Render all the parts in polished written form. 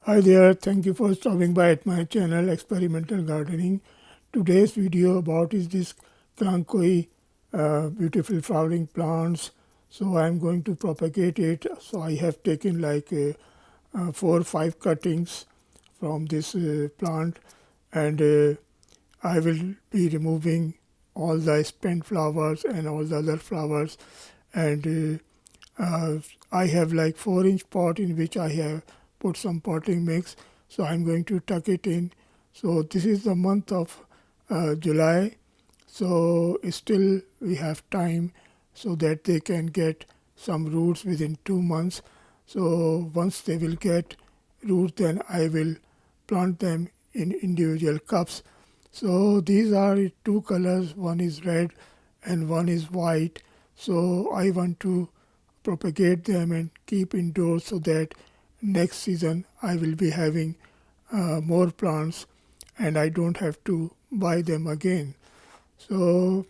Hi there, thank you for stopping by at my channel Experimental Gardening. Today's video about is this Kalanchoe beautiful flowering plants. So I'm going to propagate it. So I have taken like 4 or 5 cuttings from this plant, and I will be removing all the spent flowers and all the other flowers, and I have like 4-inch pot in which I have put some potting mix. So I'm going to tuck it in. So this is the month of July. So still we have time so that they can get some roots within 2 months. So once they will get roots, then I will plant them in individual cups. So these are two colors, one is red and one is white. So I want to propagate them and keep indoors so that next season I will be having more plants and I don't have to buy them again. So,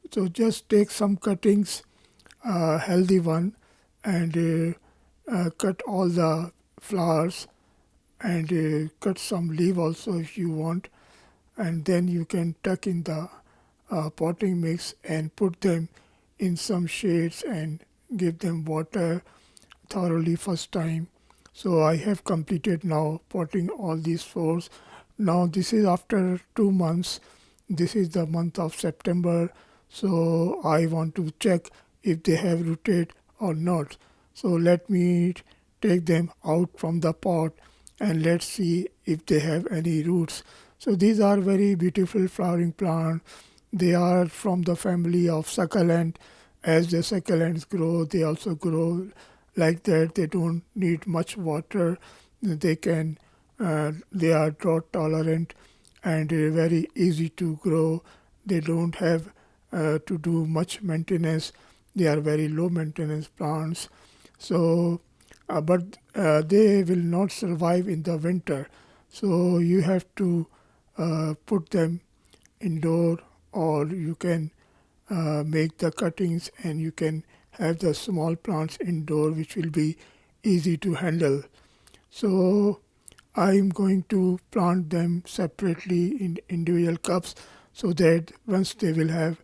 so just take some cuttings, healthy one, and cut all the flowers, and cut some leaf also if you want, and then you can tuck in the potting mix and put them in some shades and give them water thoroughly first time. So I have completed now potting all these fours. Now this is after 2 months. This is the month of September. So I want to check if they have rooted or not. So let me take them out from the pot and let's see if they have any roots. So these are very beautiful flowering plants. They are from the family of succulent. As the succulents grow, they also grow like that. They don't need much water. They are drought tolerant and very easy to grow. They don't have to do much maintenance. They are very low maintenance plants. So, but they will not survive in the winter. So you have to put them indoor, or you can make the cuttings and you can have the small plants indoor, which will be easy to handle. So I'm going to plant them separately in individual cups so that once they will have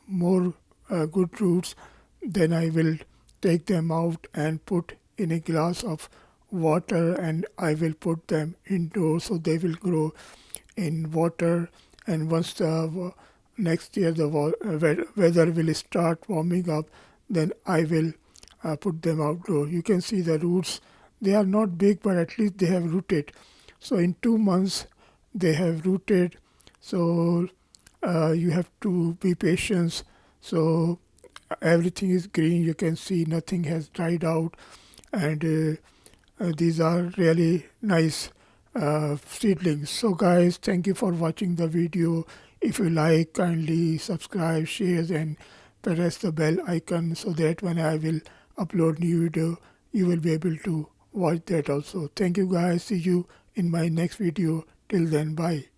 more good roots, then I will take them out and put in a glass of water, and I will put them indoors so they will grow in water. And once the next year the weather will start warming up, then I will put them outdoor. You can see the roots. They are not big, but at least they have rooted. So in 2 months they have rooted. So you have to be patient. So everything is green. You can see nothing has dried out, and these are really nice seedlings. So guys, thank you for watching the video. If you like, kindly subscribe, share, and press the bell icon so that when I will upload new video, you will be able to watch that also. Thank you guys. See you in my next video. Till then, bye.